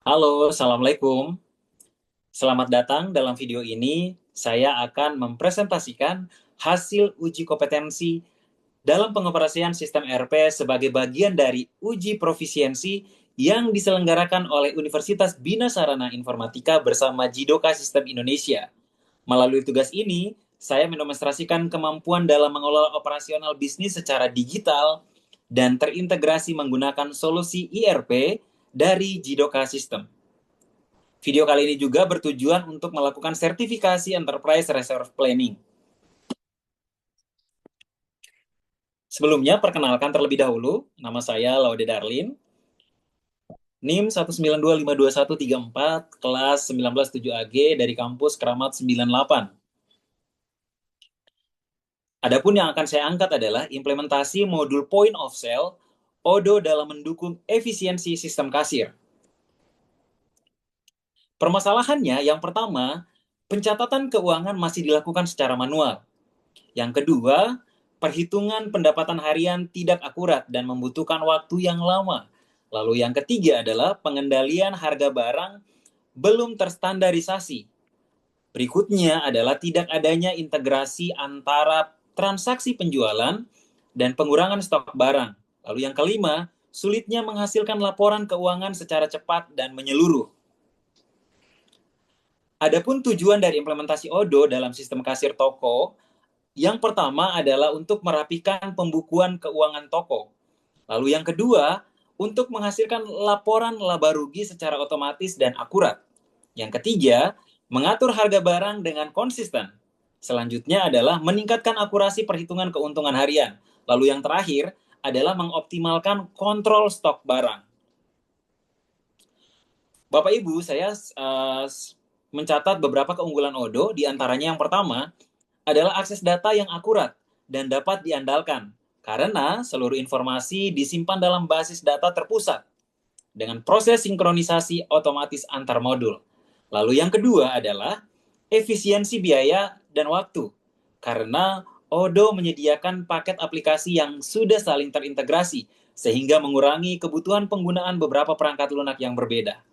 Halo, Assalamualaikum. Selamat datang dalam video ini. Saya akan mempresentasikan hasil uji kompetensi dalam pengoperasian sistem ERP sebagai bagian dari uji profisiensi yang diselenggarakan oleh Universitas Bina Sarana Informatika bersama Jidoka Sistem Indonesia. Melalui tugas ini, saya mendemonstrasikan kemampuan dalam mengelola operasional bisnis secara digital dan terintegrasi menggunakan solusi ERP dari Jidoka Sistem. Video kali ini juga bertujuan untuk melakukan sertifikasi Enterprise Resource Planning. Sebelumnya, perkenalkan terlebih dahulu, nama saya Laude Darlin, NIM 192522134, kelas 197 AG dari kampus Keramat 98. Adapun yang akan saya angkat adalah implementasi modul Point of Sale ODO dalam mendukung efisiensi sistem kasir. Permasalahannya, yang pertama, pencatatan keuangan masih dilakukan secara manual. Yang kedua, perhitungan pendapatan harian tidak akurat dan membutuhkan waktu yang lama. Lalu yang ketiga adalah pengendalian harga barang belum terstandarisasi. Berikutnya adalah tidak adanya integrasi antara transaksi penjualan dan pengurangan stok barang. Lalu yang kelima, sulitnya menghasilkan laporan keuangan secara cepat dan menyeluruh. Adapun tujuan dari implementasi ODO dalam sistem kasir toko, yang pertama adalah untuk merapikan pembukuan keuangan toko. Lalu yang kedua, untuk menghasilkan laporan laba rugi secara otomatis dan akurat. Yang ketiga, mengatur harga barang dengan konsisten. Selanjutnya adalah meningkatkan akurasi perhitungan keuntungan harian. Lalu yang terakhir adalah mengoptimalkan kontrol stok barang. Bapak Ibu, saya mencatat beberapa keunggulan ODO, di antaranya yang pertama adalah akses data yang akurat dan dapat diandalkan, karena seluruh informasi disimpan dalam basis data terpusat dengan proses sinkronisasi otomatis antar modul. Lalu yang kedua adalah efisiensi biaya dan waktu, karena ODO menyediakan paket aplikasi yang sudah saling terintegrasi, sehingga mengurangi kebutuhan penggunaan beberapa perangkat lunak yang berbeda.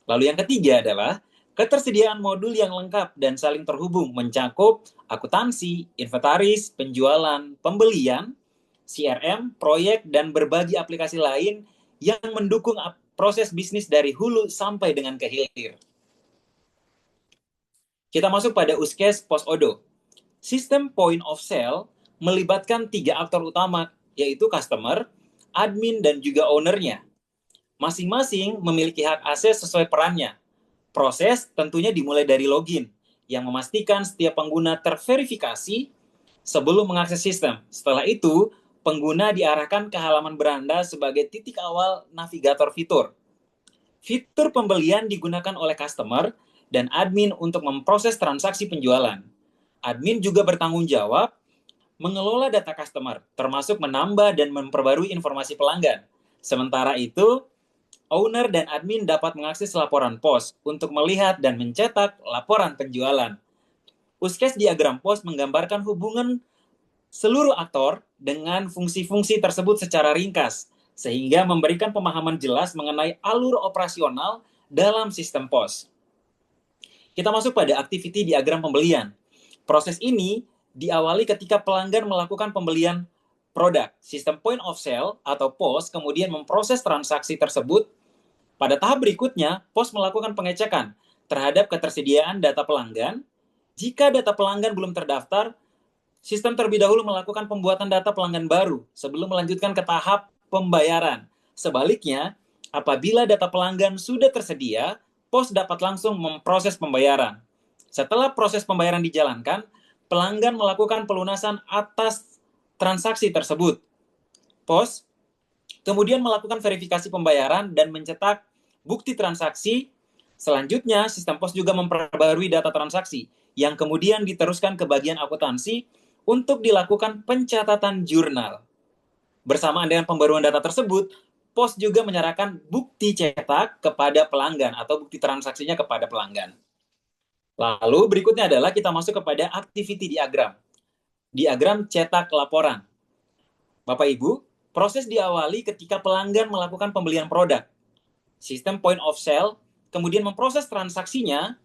Lalu yang ketiga adalah ketersediaan modul yang lengkap dan saling terhubung mencakup akuntansi, inventaris, penjualan, pembelian, CRM, proyek, dan berbagi aplikasi lain yang mendukung proses bisnis dari hulu sampai dengan ke hilir. Kita masuk pada use case post-ODO. Sistem point of sale melibatkan 3 aktor utama, yaitu customer, admin, dan juga owner-nya. Masing-masing memiliki hak akses sesuai perannya. Proses tentunya dimulai dari login, yang memastikan setiap pengguna terverifikasi sebelum mengakses sistem. Setelah itu, pengguna diarahkan ke halaman beranda sebagai titik awal navigator fitur. Fitur pembelian digunakan oleh customer dan admin untuk memproses transaksi penjualan. Admin juga bertanggung jawab mengelola data customer, termasuk menambah dan memperbarui informasi pelanggan. Sementara itu, owner dan admin dapat mengakses laporan pos untuk melihat dan mencetak laporan penjualan. Use case diagram pos menggambarkan hubungan seluruh aktor dengan fungsi-fungsi tersebut secara ringkas, sehingga memberikan pemahaman jelas mengenai alur operasional dalam sistem pos. Kita masuk pada activity diagram pembelian. Proses ini diawali ketika pelanggan melakukan pembelian produk. Sistem point of sale atau POS kemudian memproses transaksi tersebut. Pada tahap berikutnya, POS melakukan pengecekan terhadap ketersediaan data pelanggan. Jika data pelanggan belum terdaftar, sistem terlebih dahulu melakukan pembuatan data pelanggan baru sebelum melanjutkan ke tahap pembayaran. Sebaliknya, apabila data pelanggan sudah tersedia, POS dapat langsung memproses pembayaran. Setelah proses pembayaran dijalankan, pelanggan melakukan pelunasan atas transaksi tersebut. POS kemudian melakukan verifikasi pembayaran dan mencetak bukti transaksi. Selanjutnya, sistem POS juga memperbarui data transaksi yang kemudian diteruskan ke bagian akuntansi untuk dilakukan pencatatan jurnal. Bersamaan dengan pembaruan data tersebut, POS juga menyerahkan bukti cetak kepada pelanggan atau bukti transaksinya kepada pelanggan. Lalu berikutnya adalah kita masuk kepada activity diagram. Diagram cetak laporan. Bapak Ibu, proses diawali ketika pelanggan melakukan pembelian produk. Sistem point of sale kemudian memproses transaksinya,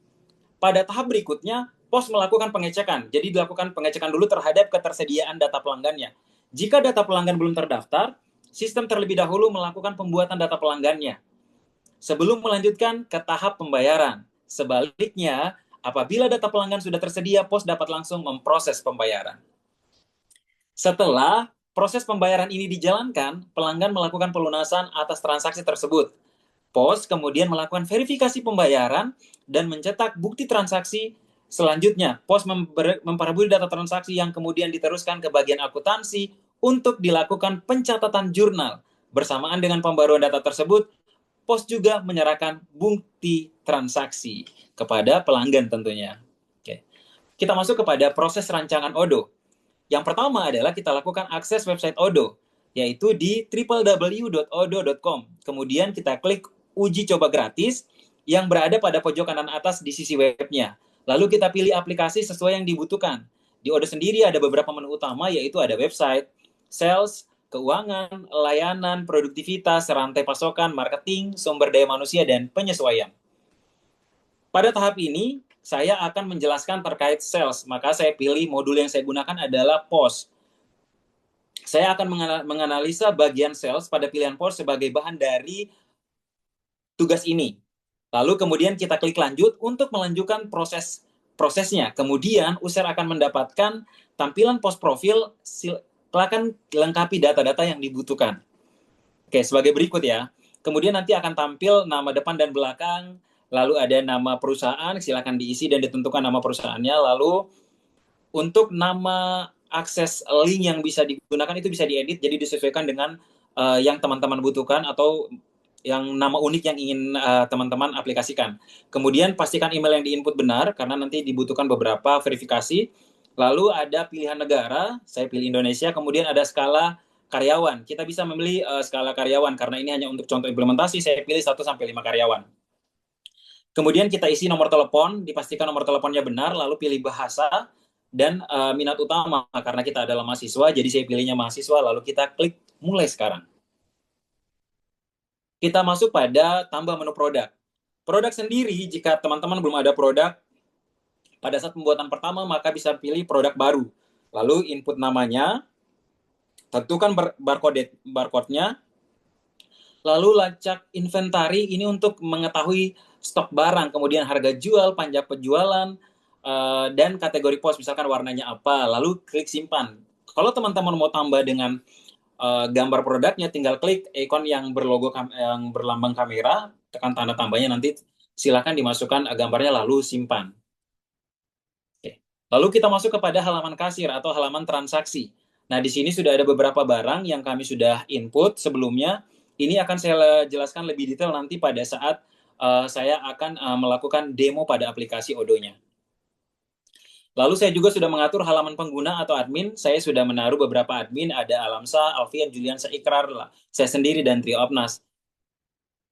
pada tahap berikutnya, POS melakukan pengecekan. Jadi dilakukan pengecekan dulu terhadap ketersediaan data pelanggannya. Jika data pelanggan belum terdaftar, sistem terlebih dahulu melakukan pembuatan data pelanggannya sebelum melanjutkan ke tahap pembayaran. Sebaliknya, apabila data pelanggan sudah tersedia, POS dapat langsung memproses pembayaran. Setelah proses pembayaran ini dijalankan, pelanggan melakukan pelunasan atas transaksi tersebut. POS kemudian melakukan verifikasi pembayaran dan mencetak bukti transaksi. Selanjutnya, POS memperbarui data transaksi yang kemudian diteruskan ke bagian akuntansi untuk dilakukan pencatatan jurnal. Bersamaan dengan pembaruan data tersebut, POS juga menyerahkan bukti transaksi kepada pelanggan tentunya. Oke. Kita masuk kepada proses rancangan ODO. Yang pertama adalah kita lakukan akses website ODO, yaitu di www.odo.com. Kemudian kita klik uji coba gratis yang berada pada pojok kanan atas di sisi webnya. Lalu kita pilih aplikasi sesuai yang dibutuhkan. Di ODO sendiri ada beberapa menu utama, yaitu ada website, sales, keuangan, layanan, produktivitas, rantai pasokan, marketing, sumber daya manusia, dan penyesuaian. Pada tahap ini, saya akan menjelaskan terkait sales, maka saya pilih modul yang saya gunakan adalah POS. Saya akan menganalisa bagian sales pada pilihan POS sebagai bahan dari tugas ini. Lalu kemudian kita klik lanjut untuk melanjutkan prosesnya. Kemudian user akan mendapatkan tampilan POS profil, silakan lengkapi data-data yang dibutuhkan. Oke, sebagai berikut ya. Kemudian nanti akan tampil nama depan dan belakang, lalu ada nama perusahaan, silakan diisi dan ditentukan nama perusahaannya. Lalu untuk nama akses link yang bisa digunakan itu bisa diedit, jadi disesuaikan dengan yang teman-teman butuhkan atau yang nama unik yang ingin teman-teman aplikasikan. Kemudian pastikan email yang diinput benar, karena nanti dibutuhkan beberapa verifikasi. Lalu ada pilihan negara, saya pilih Indonesia, kemudian ada skala karyawan. Kita bisa memilih skala karyawan, karena ini hanya untuk contoh implementasi, saya pilih 1-5 karyawan. Kemudian kita isi nomor telepon, dipastikan nomor teleponnya benar, lalu pilih bahasa, dan minat utama, karena kita adalah mahasiswa, jadi saya pilihnya mahasiswa, lalu kita klik mulai sekarang. Kita masuk pada tambah menu produk. Produk sendiri, jika teman-teman belum ada produk, pada saat pembuatan pertama, maka bisa pilih produk baru. Lalu input namanya, tentukan barcode-nya, lalu lacak inventari, ini untuk mengetahui stok barang, kemudian harga jual, pajak penjualan, dan kategori pos, misalkan warnanya apa, lalu klik simpan. Kalau teman-teman mau tambah dengan gambar produknya, tinggal klik ikon yang berlogo yang berlambang kamera, tekan tanda tambahnya, nanti silakan dimasukkan gambarnya lalu simpan. Oke. Lalu kita masuk kepada halaman kasir atau halaman transaksi. Nah, di sini sudah ada beberapa barang yang kami sudah input sebelumnya. Ini akan saya jelaskan lebih detail nanti pada saat saya akan melakukan demo pada aplikasi Odo-nya. Lalu saya juga sudah mengatur halaman pengguna atau admin. Saya sudah menaruh beberapa admin, ada Alamsa, Alfian, Juliansa, Ikrar, saya sendiri, dan Trio Opnas.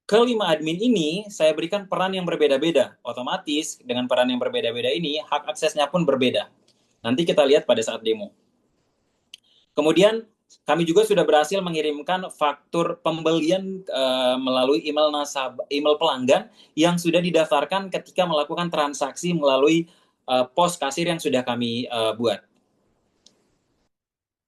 Kelima admin ini, saya berikan peran yang berbeda-beda. Otomatis, dengan peran yang berbeda-beda ini, hak aksesnya pun berbeda. Nanti kita lihat pada saat demo. Kemudian, kami juga sudah berhasil mengirimkan faktur pembelian melalui email pelanggan yang sudah didaftarkan ketika melakukan transaksi melalui pos kasir yang sudah kami buat.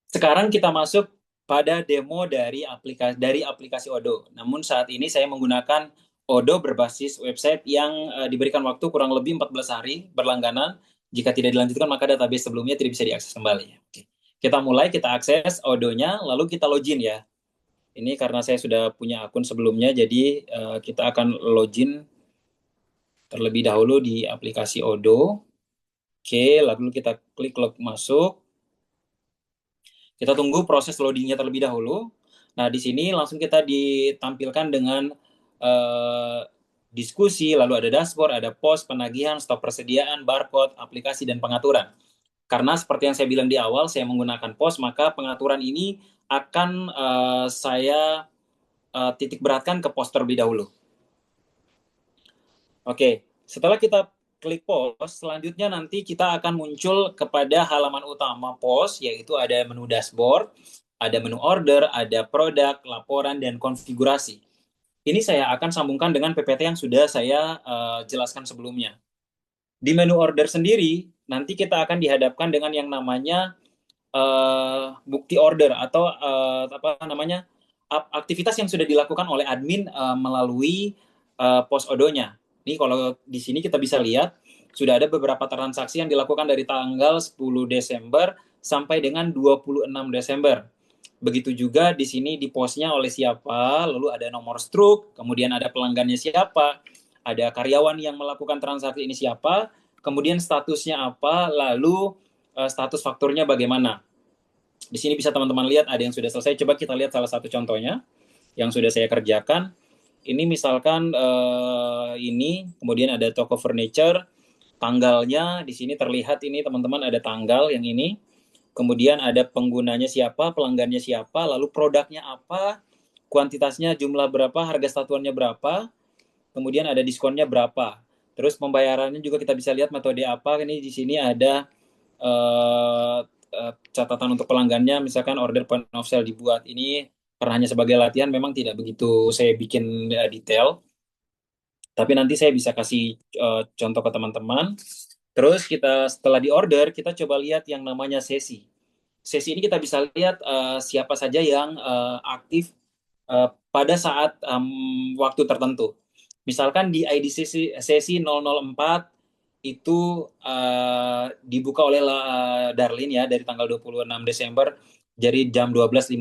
Sekarang kita masuk pada demo dari aplikasi Odo. Namun saat ini saya menggunakan Odo berbasis website yang diberikan waktu kurang lebih 14 hari berlangganan. Jika tidak dilanjutkan, maka database sebelumnya tidak bisa diakses kembali. Oke. Kita mulai, kita akses Odo-nya, lalu kita login ya. Ini karena saya sudah punya akun sebelumnya, jadi kita akan login terlebih dahulu di aplikasi Odo. Oke, lalu kita klik log masuk. Kita tunggu proses loadingnya terlebih dahulu. Nah, di sini langsung kita ditampilkan dengan diskusi, lalu ada dashboard, ada pos, penagihan, stok persediaan, barcode, aplikasi, dan pengaturan. Karena seperti yang saya bilang di awal, saya menggunakan pos, maka pengaturan ini akan saya titik beratkan ke pos terlebih dahulu. Oke, setelah kita klik pos, selanjutnya nanti kita akan muncul kepada halaman utama pos, yaitu ada menu dashboard, ada menu order, ada produk, laporan, dan konfigurasi. Ini saya akan sambungkan dengan PPT yang sudah saya jelaskan sebelumnya. Di menu order sendiri, nanti kita akan dihadapkan dengan yang namanya bukti order atau apa namanya aktivitas yang sudah dilakukan oleh admin melalui pos odonya. Ini kalau di sini kita bisa lihat sudah ada beberapa transaksi yang dilakukan dari tanggal 10 Desember sampai dengan 26 Desember. Begitu juga di sini di posnya oleh siapa, lalu ada nomor struk, kemudian ada pelanggannya siapa, ada karyawan yang melakukan transaksi ini siapa, kemudian statusnya apa, lalu status fakturnya bagaimana. Di sini bisa teman-teman lihat ada yang sudah selesai. Coba kita lihat salah satu contohnya yang sudah saya kerjakan. Ini misalkan ini, kemudian ada toko furniture, tanggalnya di sini terlihat ini teman-teman ada tanggal yang ini. Kemudian ada penggunanya siapa, pelanggannya siapa, lalu produknya apa, kuantitasnya jumlah berapa, harga satuannya berapa, kemudian ada diskonnya berapa. Terus pembayarannya juga kita bisa lihat metode apa. Ini di sini ada catatan untuk pelanggannya, misalkan order point of sale dibuat. Ini karena hanya sebagai latihan, memang tidak begitu saya bikin detail. Tapi nanti saya bisa kasih contoh ke teman-teman. Terus kita setelah di order, kita coba lihat yang namanya sesi. Sesi ini kita bisa lihat siapa saja yang aktif pada saat waktu tertentu. Misalkan di ID sesi 004 itu dibuka oleh Darlin ya dari tanggal 26 Desember jadi jam 12.56.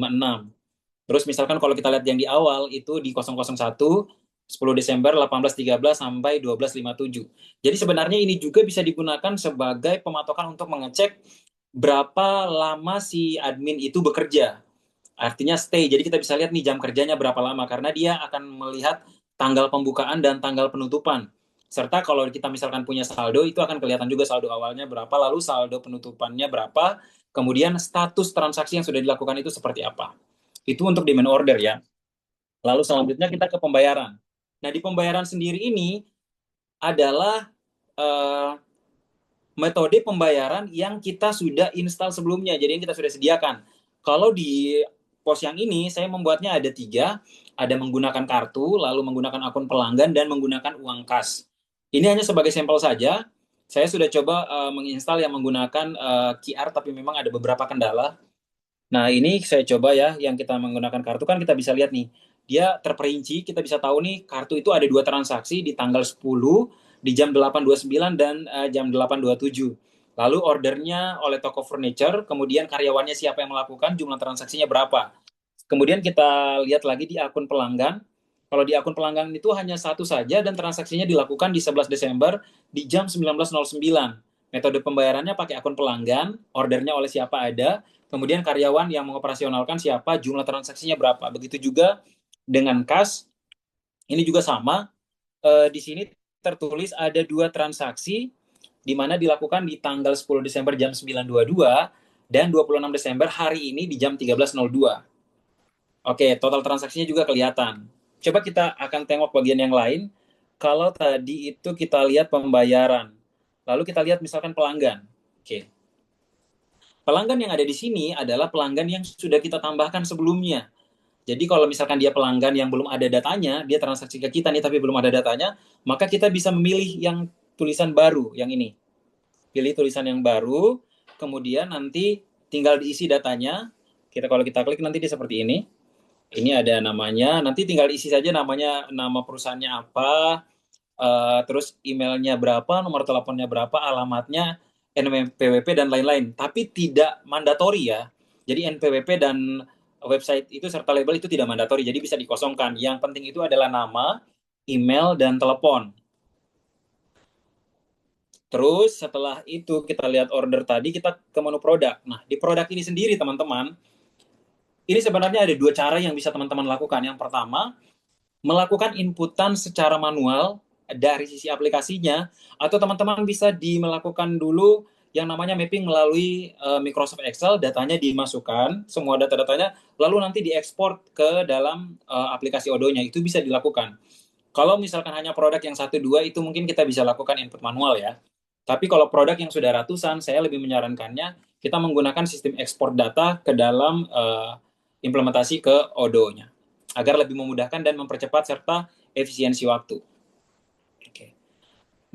Terus misalkan kalau kita lihat yang di awal itu di 001 10 Desember 18.13 sampai 12.57. Jadi sebenarnya ini juga bisa digunakan sebagai pematokan untuk mengecek berapa lama si admin itu bekerja. Artinya stay. Jadi kita bisa lihat nih jam kerjanya berapa lama karena dia akan melihat tanggal pembukaan dan tanggal penutupan. Serta kalau kita misalkan punya saldo itu akan kelihatan juga saldo awalnya berapa, lalu saldo penutupannya berapa, kemudian status transaksi yang sudah dilakukan itu seperti apa. Itu untuk demand order ya. Lalu selanjutnya kita ke pembayaran. Nah, di pembayaran sendiri ini adalah eh, metode pembayaran yang kita sudah install sebelumnya, jadi yang kita sudah sediakan. Kalau di pos yang ini, saya membuatnya ada 3, ada menggunakan kartu, lalu menggunakan akun pelanggan, dan menggunakan uang kas. Ini hanya sebagai sampel saja, saya sudah coba menginstal yang menggunakan QR, tapi memang ada beberapa kendala. Nah, ini saya coba ya, yang kita menggunakan kartu kan kita bisa lihat nih, dia terperinci, kita bisa tahu nih, kartu itu ada 2 transaksi di tanggal 10, di jam 8.29 dan jam 8.27. Lalu ordernya oleh toko furniture, kemudian karyawannya siapa yang melakukan, jumlah transaksinya berapa. Kemudian kita lihat lagi di akun pelanggan. Kalau di akun pelanggan itu hanya satu saja dan transaksinya dilakukan di 11 Desember di jam 19.09. Metode pembayarannya pakai akun pelanggan, ordernya oleh siapa ada, kemudian karyawan yang mengoperasionalkan siapa, jumlah transaksinya berapa. Begitu juga dengan kas, ini juga sama. Di sini tertulis ada 2 transaksi di mana dilakukan di tanggal 10 Desember jam 9.22 dan 26 Desember hari ini di jam 13.02. Oke, total transaksinya juga kelihatan. Coba kita akan tengok bagian yang lain. Kalau tadi itu kita lihat pembayaran. Lalu kita lihat misalkan pelanggan. Oke. Pelanggan yang ada di sini adalah pelanggan yang sudah kita tambahkan sebelumnya. Jadi kalau misalkan dia pelanggan yang belum ada datanya, dia transaksi ke kita nih tapi belum ada datanya, maka kita bisa memilih yang tulisan baru, yang ini. Pilih tulisan yang baru, kemudian nanti tinggal diisi datanya. Kalau kita klik nanti dia seperti ini. Ini ada namanya, nanti tinggal isi saja namanya, nama perusahaannya apa, terus emailnya berapa, nomor teleponnya berapa, alamatnya, NPWP dan lain-lain. Tapi tidak mandatori ya. Jadi NPWP dan website itu serta label itu tidak mandatori, jadi bisa dikosongkan. Yang penting itu adalah nama, email, dan telepon. Terus setelah itu kita lihat order tadi, kita ke menu produk. Nah, di produk ini sendiri teman-teman, ini sebenarnya ada 2 cara yang bisa teman-teman lakukan. Yang pertama, melakukan inputan secara manual dari sisi aplikasinya, atau teman-teman bisa melakukan dulu yang namanya mapping melalui Microsoft Excel, datanya dimasukkan, semua data-datanya, lalu nanti diekspor ke dalam aplikasi Odoo-nya, itu bisa dilakukan. Kalau misalkan hanya produk yang 1-2, itu mungkin kita bisa lakukan input manual ya. Tapi kalau produk yang sudah ratusan, saya lebih menyarankannya kita menggunakan sistem ekspor data ke dalam implementasi ke Odoo-nya. agar lebih memudahkan dan mempercepat serta efisiensi waktu. Oke.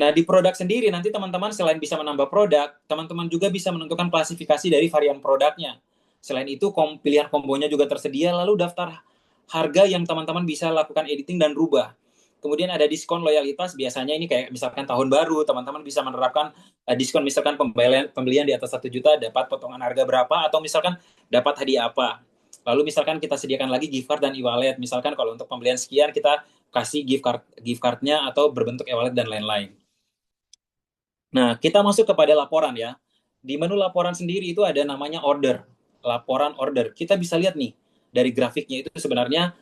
Nah, di produk sendiri nanti teman-teman selain bisa menambah produk, teman-teman juga bisa menentukan klasifikasi dari varian produknya. Selain itu, pilihan kombonya juga tersedia, lalu daftar harga yang teman-teman bisa lakukan editing dan rubah. Kemudian ada diskon loyalitas, biasanya ini kayak misalkan tahun baru, teman-teman bisa menerapkan diskon, misalkan pembelian di atas 1 juta dapat potongan harga berapa, atau misalkan dapat hadiah apa. Lalu misalkan kita sediakan lagi gift card dan e-wallet, misalkan kalau untuk pembelian sekian kita kasih gift cardnya atau berbentuk e-wallet dan lain-lain. Nah, kita masuk kepada laporan ya. Di menu laporan sendiri itu ada namanya order, laporan order. Kita bisa lihat nih dari grafiknya itu sebenarnya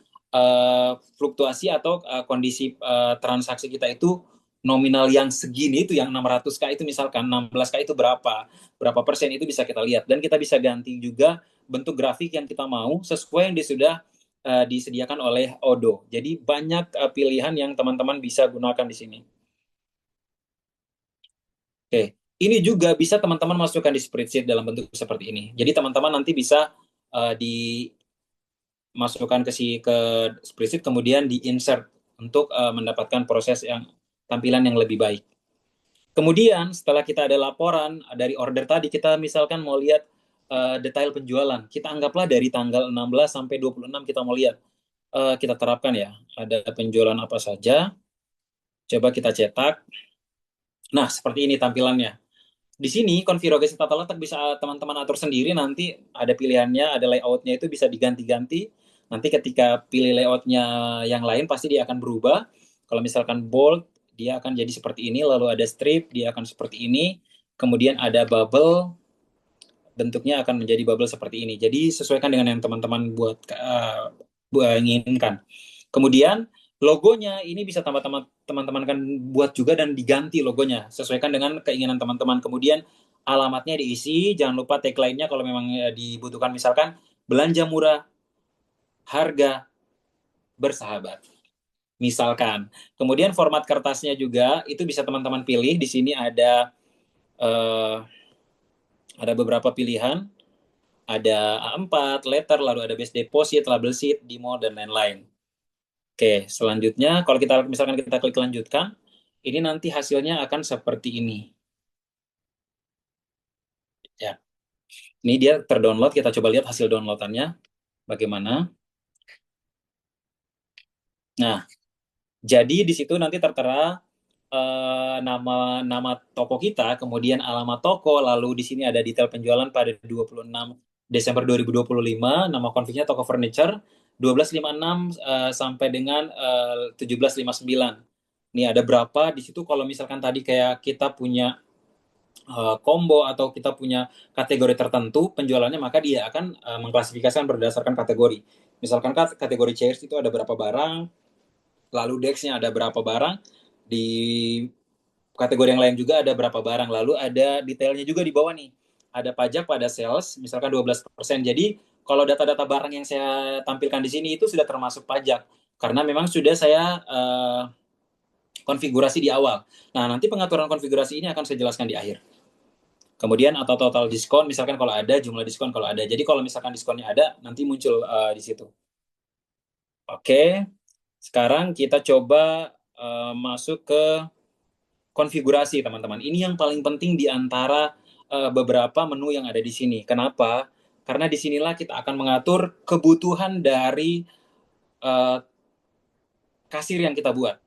fluktuasi atau kondisi transaksi kita itu nominal yang segini itu yang 600K itu misalkan 16K itu berapa persen itu bisa kita lihat, dan kita bisa ganti juga bentuk grafik yang kita mau sesuai yang sudah disediakan oleh Odoo. Jadi banyak pilihan yang teman-teman bisa gunakan di sini. Oke, ini juga bisa teman-teman masukkan di spreadsheet dalam bentuk seperti ini. Jadi teman-teman nanti bisa dimasukkan ke spreadsheet, kemudian di insert untuk mendapatkan proses yang tampilan yang lebih baik. Kemudian setelah kita ada laporan dari order tadi, kita misalkan mau lihat detail penjualan. Kita anggaplah dari tanggal 16 sampai 26 kita mau lihat. Kita terapkan ya, ada penjualan apa saja. Coba kita cetak. Nah, seperti ini tampilannya. Di sini konfigurasi tata letak bisa teman-teman atur sendiri, nanti ada pilihannya, ada layoutnya itu bisa diganti-ganti. Nanti ketika pilih layoutnya yang lain pasti dia akan berubah. Kalau misalkan bold, dia akan jadi seperti ini, lalu ada strip, dia akan seperti ini. Kemudian ada bubble, bentuknya akan menjadi bubble seperti ini. Jadi sesuaikan dengan yang teman-teman inginkan. Kemudian logonya ini bisa teman-teman kan buat juga dan diganti logonya sesuaikan dengan keinginan teman-teman. Kemudian alamatnya diisi, jangan lupa tagline-nya kalau memang dibutuhkan, misalkan belanja murah, harga bersahabat. Misalkan. Kemudian format kertasnya juga itu bisa teman-teman pilih. Di sini eh, ada beberapa pilihan. Ada A4, letter, lalu ada base deposit, label sheet, demo, dan lain-lain. Oke, selanjutnya kalau kita misalkan kita klik lanjutkan, ini nanti hasilnya akan seperti ini. Ya, ini dia terdownload. Kita coba lihat hasil downloadannya bagaimana. Nah, jadi di situ nanti tertera nama nama toko kita, kemudian alamat toko, lalu di sini ada detail penjualan pada 26 Desember 2025, nama konfignya toko furniture, 1256 sampai dengan 1759. Ini ada berapa di situ, kalau misalkan tadi kayak kita punya combo atau kita punya kategori tertentu penjualannya, maka dia akan mengklasifikasikan berdasarkan kategori. Misalkan kategori chairs itu ada berapa barang, lalu desk-nya ada berapa barang, di kategori yang lain juga ada berapa barang, lalu ada detailnya juga di bawah nih. Ada pajak pada sales, misalkan 12%. Jadi kalau data-data barang yang saya tampilkan di sini itu sudah termasuk pajak, karena memang sudah saya konfigurasi di awal. Nah, nanti pengaturan konfigurasi ini akan saya jelaskan di akhir. Kemudian atau total diskon, misalkan kalau ada, jumlah diskon kalau ada. Jadi kalau misalkan diskonnya ada, nanti muncul di situ. Oke, sekarang kita coba masuk ke konfigurasi, teman-teman. Ini yang paling penting di antara beberapa menu yang ada di sini. Kenapa? Karena disinilah kita akan mengatur kebutuhan dari uh, kasir yang kita buat.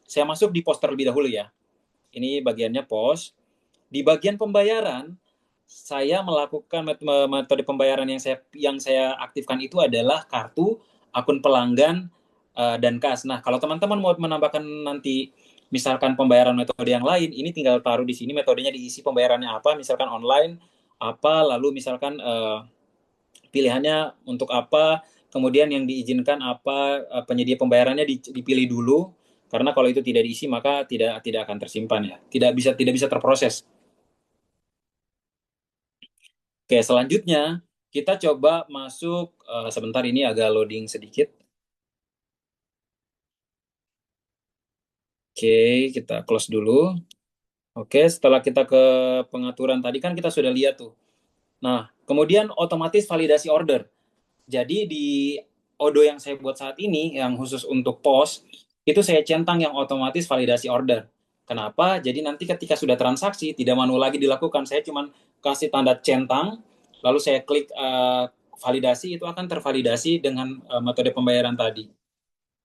Saya masuk di pos terlebih dahulu ya. Ini bagiannya pos. Di bagian pembayaran, saya melakukan metode pembayaran yang saya aktifkan itu adalah kartu, akun pelanggan, dan kas. Nah, kalau teman-teman mau menambahkan nanti misalkan pembayaran metode yang lain, ini tinggal taruh di sini metodenya, diisi pembayarannya apa, misalkan online apa, lalu misalkan pilihannya untuk apa, kemudian yang diizinkan apa, penyedia pembayarannya dipilih dulu, karena kalau itu tidak diisi maka tidak akan tersimpan ya, tidak bisa terproses. Oke, selanjutnya kita coba masuk, sebentar ini agak loading sedikit. Oke, kita close dulu. Oke, setelah kita ke pengaturan tadi kan kita sudah lihat tuh. Nah, kemudian otomatis validasi order. Jadi di Odo yang saya buat saat ini, yang khusus untuk POS, itu saya centang yang otomatis validasi order. Kenapa? Jadi nanti ketika sudah transaksi, tidak manual lagi dilakukan. Saya cuma kasih tanda centang, lalu saya klik validasi, itu akan tervalidasi dengan metode pembayaran tadi.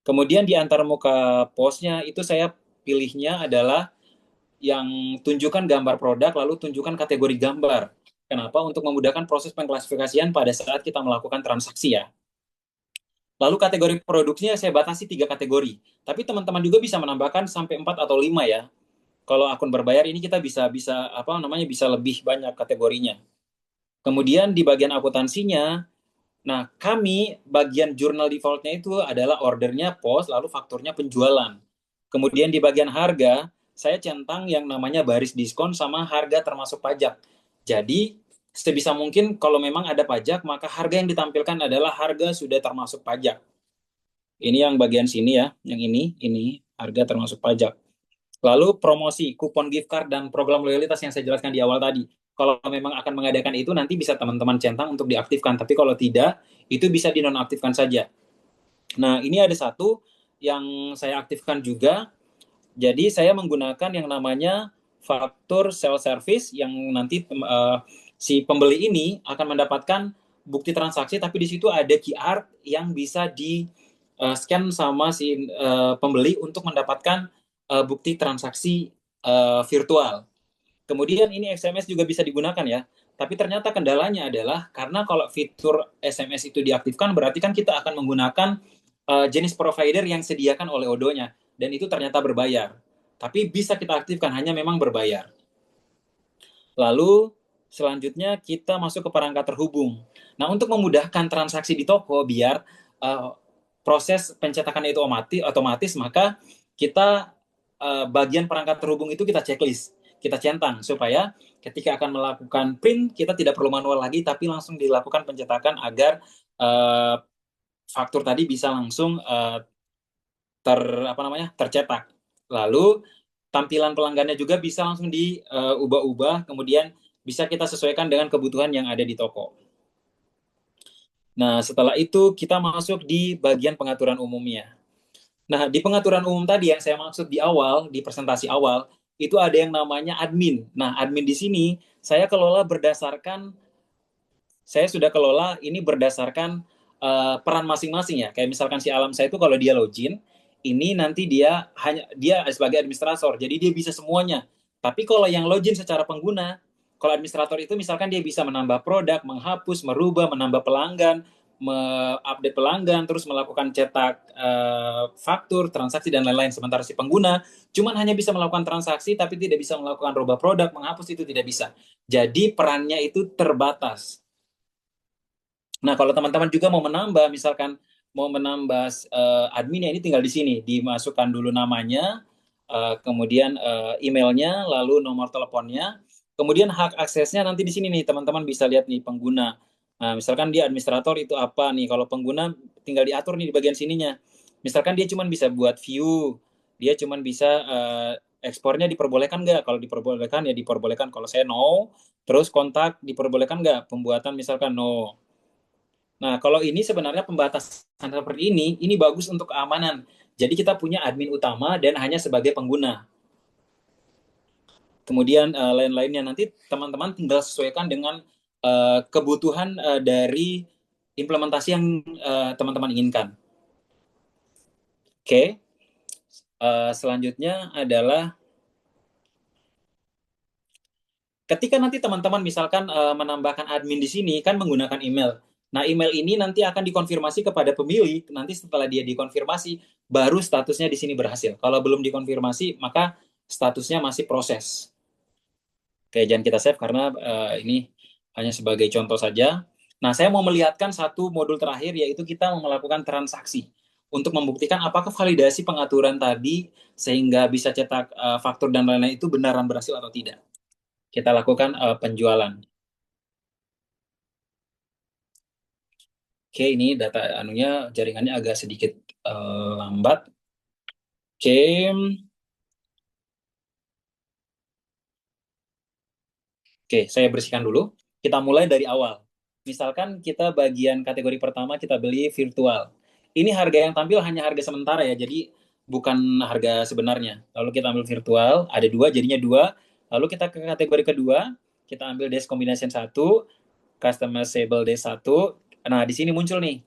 Kemudian di antar muka POS-nya, itu saya pilihnya adalah yang tunjukkan gambar produk, lalu tunjukkan kategori gambar. Kenapa? Untuk memudahkan proses pengklasifikasian pada saat kita melakukan transaksi ya. Lalu kategori produksinya saya batasi 3 kategori. Tapi teman-teman juga bisa menambahkan sampai 4 atau 5 ya. Kalau akun berbayar ini kita bisa bisa apa namanya bisa lebih banyak kategorinya. Kemudian di bagian akuntansinya, nah kami bagian jurnal defaultnya itu adalah ordernya pos, lalu fakturnya penjualan. Kemudian di bagian harga, saya centang yang namanya baris diskon sama harga termasuk pajak. Jadi sebisa mungkin kalau memang ada pajak, maka harga yang ditampilkan adalah harga sudah termasuk pajak. Ini yang bagian sini ya, yang ini harga termasuk pajak. Lalu promosi, kupon gift card, dan program loyalitas yang saya jelaskan di awal tadi. Kalau memang akan mengadakan itu, nanti bisa teman-teman centang untuk diaktifkan. Tapi kalau tidak, itu bisa dinonaktifkan saja. Nah, ini ada satu yang saya aktifkan juga. Jadi saya menggunakan yang namanya faktur self service yang nanti si pembeli ini akan mendapatkan bukti transaksi, tapi di situ ada QR yang bisa di scan sama si pembeli untuk mendapatkan bukti transaksi virtual. Kemudian ini SMS juga bisa digunakan ya. Tapi ternyata kendalanya adalah karena kalau fitur SMS itu diaktifkan berarti kan kita akan menggunakan jenis provider yang sediakan oleh Odonya dan itu ternyata berbayar. Tapi bisa kita aktifkan hanya memang berbayar. Lalu selanjutnya kita masuk ke perangkat terhubung. Nah, untuk memudahkan transaksi di toko biar proses pencetakan itu otomatis maka kita bagian perangkat terhubung itu kita checklist, kita centang supaya ketika akan melakukan print kita tidak perlu manual lagi tapi langsung dilakukan pencetakan agar faktur tadi bisa langsung tercetak. Lalu tampilan pelanggannya juga bisa langsung diubah-ubah, kemudian bisa kita sesuaikan dengan kebutuhan yang ada di toko. Nah, setelah itu kita masuk di bagian pengaturan umumnya. Nah, di pengaturan umum tadi yang saya maksud di awal, di presentasi awal, itu ada yang namanya admin. Nah, admin di sini saya kelola berdasarkan, saya sudah kelola ini berdasarkan peran masing-masing ya. Kayak misalkan si Alam saya itu kalau dia login, ini nanti dia sebagai administrator, jadi dia bisa semuanya. Tapi kalau yang login secara pengguna, kalau administrator itu misalkan dia bisa menambah produk, menghapus, merubah, menambah pelanggan, update pelanggan, terus melakukan cetak faktur, transaksi, dan lain-lain. Sementara si pengguna cuman hanya bisa melakukan transaksi, tapi tidak bisa melakukan rubah produk, menghapus itu tidak bisa. Jadi perannya itu terbatas. Nah, kalau teman-teman juga mau menambah, misalkan mau menambah adminnya, ini tinggal di sini, dimasukkan dulu namanya, kemudian emailnya, lalu nomor teleponnya, kemudian hak aksesnya nanti di sini nih, teman-teman bisa lihat nih pengguna. Nah, misalkan dia administrator itu apa nih, kalau pengguna tinggal diatur nih di bagian sininya. Misalkan dia cuma bisa buat view, dia cuma bisa ekspornya diperbolehkan nggak? Kalau diperbolehkan ya diperbolehkan, kalau saya no, terus kontak diperbolehkan nggak? Pembuatan misalkan no. Nah, kalau ini sebenarnya pembatasan seperti ini bagus untuk keamanan. Jadi kita punya admin utama dan hanya sebagai pengguna. Kemudian lain-lainnya nanti teman-teman tinggal sesuaikan dengan kebutuhan dari implementasi yang teman-teman inginkan. Oke, selanjutnya adalah ketika nanti teman-teman misalkan menambahkan admin di sini kan menggunakan email. Nah, email ini nanti akan dikonfirmasi kepada pemilik. Nanti setelah dia dikonfirmasi, baru statusnya di sini berhasil. Kalau belum dikonfirmasi, maka statusnya masih proses. Oke, jangan kita save karena ini hanya sebagai contoh saja. Nah, saya mau melihatkan satu modul terakhir, yaitu kita mau melakukan transaksi. Untuk membuktikan apakah validasi pengaturan tadi, sehingga bisa cetak faktur dan lain-lain itu benaran berhasil atau tidak. Kita lakukan penjualan. Oke, ini data anunya jaringannya agak sedikit lambat. Oke, oke, saya bersihkan dulu. Kita mulai dari awal. Misalkan kita bagian kategori pertama kita beli virtual. Ini harga yang tampil hanya harga sementara ya, jadi bukan harga sebenarnya. Lalu kita ambil virtual, ada dua, jadinya dua. Lalu kita ke kategori kedua, kita ambil dash combination 1, customizable dash 1. Nah, di sini muncul nih,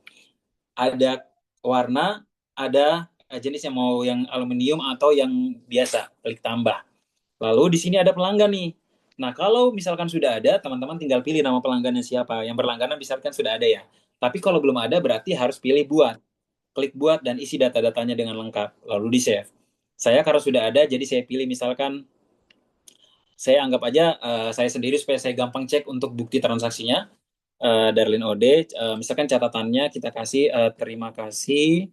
ada warna, ada jenis yang mau yang aluminium atau yang biasa, klik tambah. Lalu di sini ada pelanggan nih. Nah, kalau misalkan sudah ada, teman-teman tinggal pilih nama pelanggannya siapa. Yang berlangganan misalkan sudah ada ya. Tapi kalau belum ada, berarti harus pilih buat. Klik buat dan isi data-datanya dengan lengkap. Lalu di-save. Saya karena sudah ada, jadi saya pilih misalkan, saya anggap aja saya sendiri supaya saya gampang cek untuk bukti transaksinya. Darlin Ode, misalkan catatannya kita kasih terima kasih,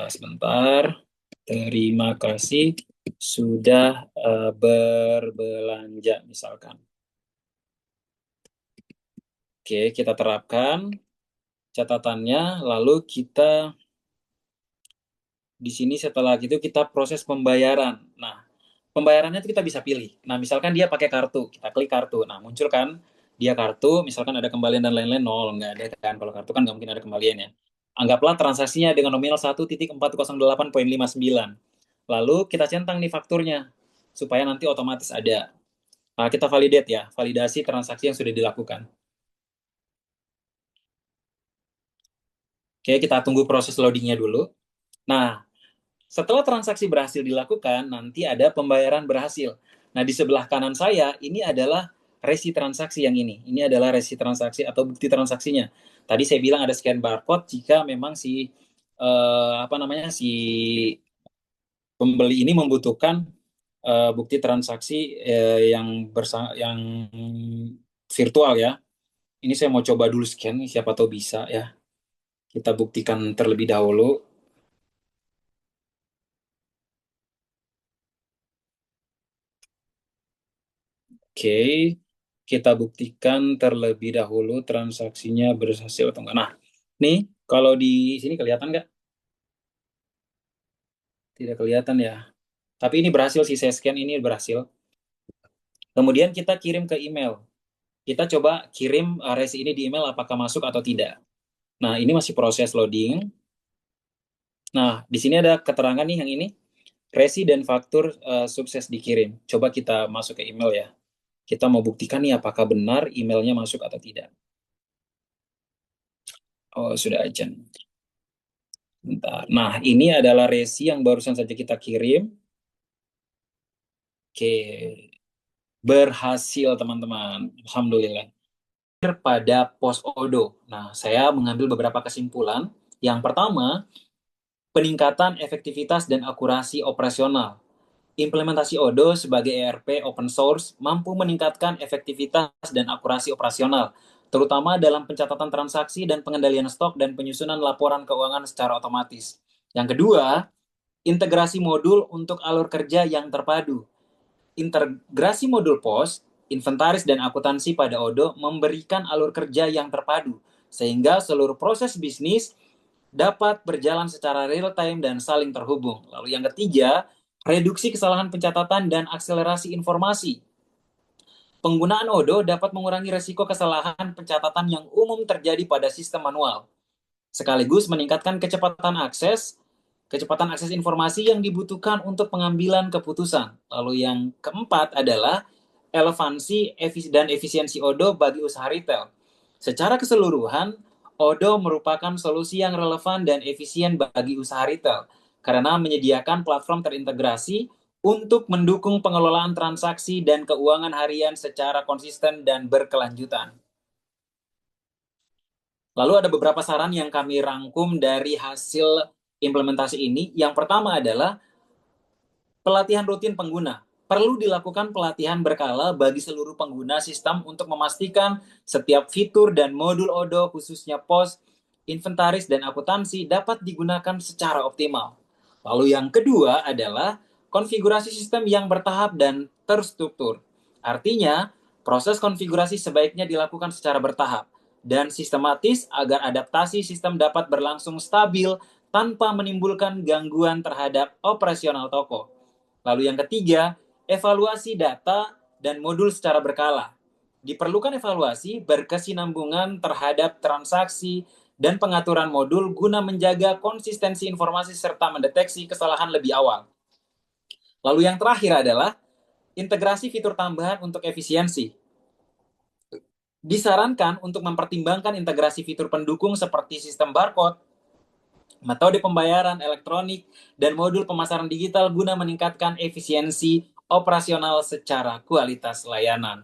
sebentar, terima kasih sudah berbelanja misalkan. Oke, kita terapkan catatannya, lalu kita di sini setelah itu kita proses pembayaran. Nah, pembayarannya itu kita bisa pilih. Nah, misalkan dia pakai kartu, kita klik kartu. Nah, muncul kan dia kartu, misalkan ada kembalian dan lain-lain, nol, nggak ada kan. Kalau kartu kan nggak mungkin ada kembalian ya. Anggaplah transaksinya dengan nominal 1.408.59. Lalu kita centang nih fakturnya, supaya nanti otomatis ada. Nah, kita validate ya, validasi transaksi yang sudah dilakukan. Oke, kita tunggu proses loadingnya dulu. Nah, setelah transaksi berhasil dilakukan, nanti ada pembayaran berhasil. Nah, di sebelah kanan saya, ini adalah resi transaksi yang ini. Ini adalah resi transaksi atau bukti transaksinya. Tadi saya bilang ada scan barcode jika memang si si pembeli ini membutuhkan bukti transaksi yang virtual ya. Ini saya mau coba dulu scan, siapa tahu bisa ya. Kita buktikan terlebih dahulu. Oke, kita buktikan terlebih dahulu transaksinya berhasil atau enggak. Nah, nih kalau di sini kelihatan nggak? Tidak kelihatan ya. Tapi ini berhasil sih, saya scan ini berhasil. Kemudian kita kirim ke email. Kita coba kirim resi ini di email apakah masuk atau tidak. Nah, ini masih proses loading. Nah, di sini ada keterangan nih yang ini. Resi dan faktur sukses dikirim. Coba kita masuk ke email ya. Kita mau buktikan nih apakah benar emailnya masuk atau tidak. Oh, sudah aja. Bentar. Nah, ini adalah resi yang barusan saja kita kirim. Oke, berhasil teman-teman. Alhamdulillah. Pada pos Odo. Nah, saya mengambil beberapa kesimpulan. Yang pertama, peningkatan efektivitas dan akurasi operasional. Implementasi Odo sebagai ERP open source mampu meningkatkan efektivitas dan akurasi operasional, terutama dalam pencatatan transaksi dan pengendalian stok dan penyusunan laporan keuangan secara otomatis. Yang kedua, integrasi modul untuk alur kerja yang terpadu. Integrasi modul pos, inventaris, dan akuntansi pada Odo memberikan alur kerja yang terpadu, sehingga seluruh proses bisnis dapat berjalan secara real-time dan saling terhubung. Lalu yang ketiga, reduksi kesalahan pencatatan dan akselerasi informasi. Penggunaan Odo dapat mengurangi resiko kesalahan pencatatan yang umum terjadi pada sistem manual, sekaligus meningkatkan kecepatan akses informasi yang dibutuhkan untuk pengambilan keputusan. Lalu yang keempat adalah relevansi dan efisiensi Odo bagi usaha retail. Secara keseluruhan, Odo merupakan solusi yang relevan dan efisien bagi usaha retail karena menyediakan platform terintegrasi untuk mendukung pengelolaan transaksi dan keuangan harian secara konsisten dan berkelanjutan. Lalu ada beberapa saran yang kami rangkum dari hasil implementasi ini. Yang pertama adalah pelatihan rutin pengguna. Perlu dilakukan pelatihan berkala bagi seluruh pengguna sistem untuk memastikan setiap fitur dan modul Odo, khususnya pos, inventaris, dan akuntansi dapat digunakan secara optimal. Lalu yang kedua adalah konfigurasi sistem yang bertahap dan terstruktur. Artinya, proses konfigurasi sebaiknya dilakukan secara bertahap dan sistematis agar adaptasi sistem dapat berlangsung stabil tanpa menimbulkan gangguan terhadap operasional toko. Lalu yang ketiga, evaluasi data dan modul secara berkala. Diperlukan evaluasi berkesinambungan terhadap transaksi dan pengaturan modul guna menjaga konsistensi informasi serta mendeteksi kesalahan lebih awal. Lalu yang terakhir adalah integrasi fitur tambahan untuk efisiensi. Disarankan untuk mempertimbangkan integrasi fitur pendukung seperti sistem barcode, metode pembayaran elektronik, dan modul pemasaran digital guna meningkatkan efisiensi operasional secara kualitas layanan.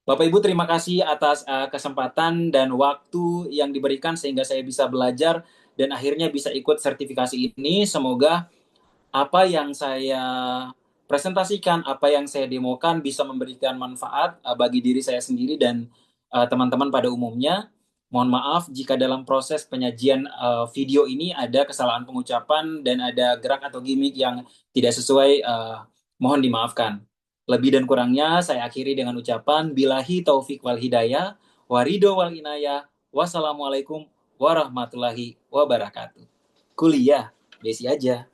Bapak Ibu, terima kasih atas kesempatan dan waktu yang diberikan sehingga saya bisa belajar dan akhirnya bisa ikut sertifikasi ini. Semoga apa yang saya presentasikan, apa yang saya demokan bisa memberikan manfaat bagi diri saya sendiri dan teman-teman pada umumnya. Mohon maaf jika dalam proses penyajian video ini ada kesalahan pengucapan dan ada gerak atau gimmick yang tidak sesuai, mohon dimaafkan. Lebih dan kurangnya saya akhiri dengan ucapan billahi taufik wal hidayah, warido wal inayah, wassalamualaikum warahmatullahi wabarakatuh. Kuliah, Desi aja.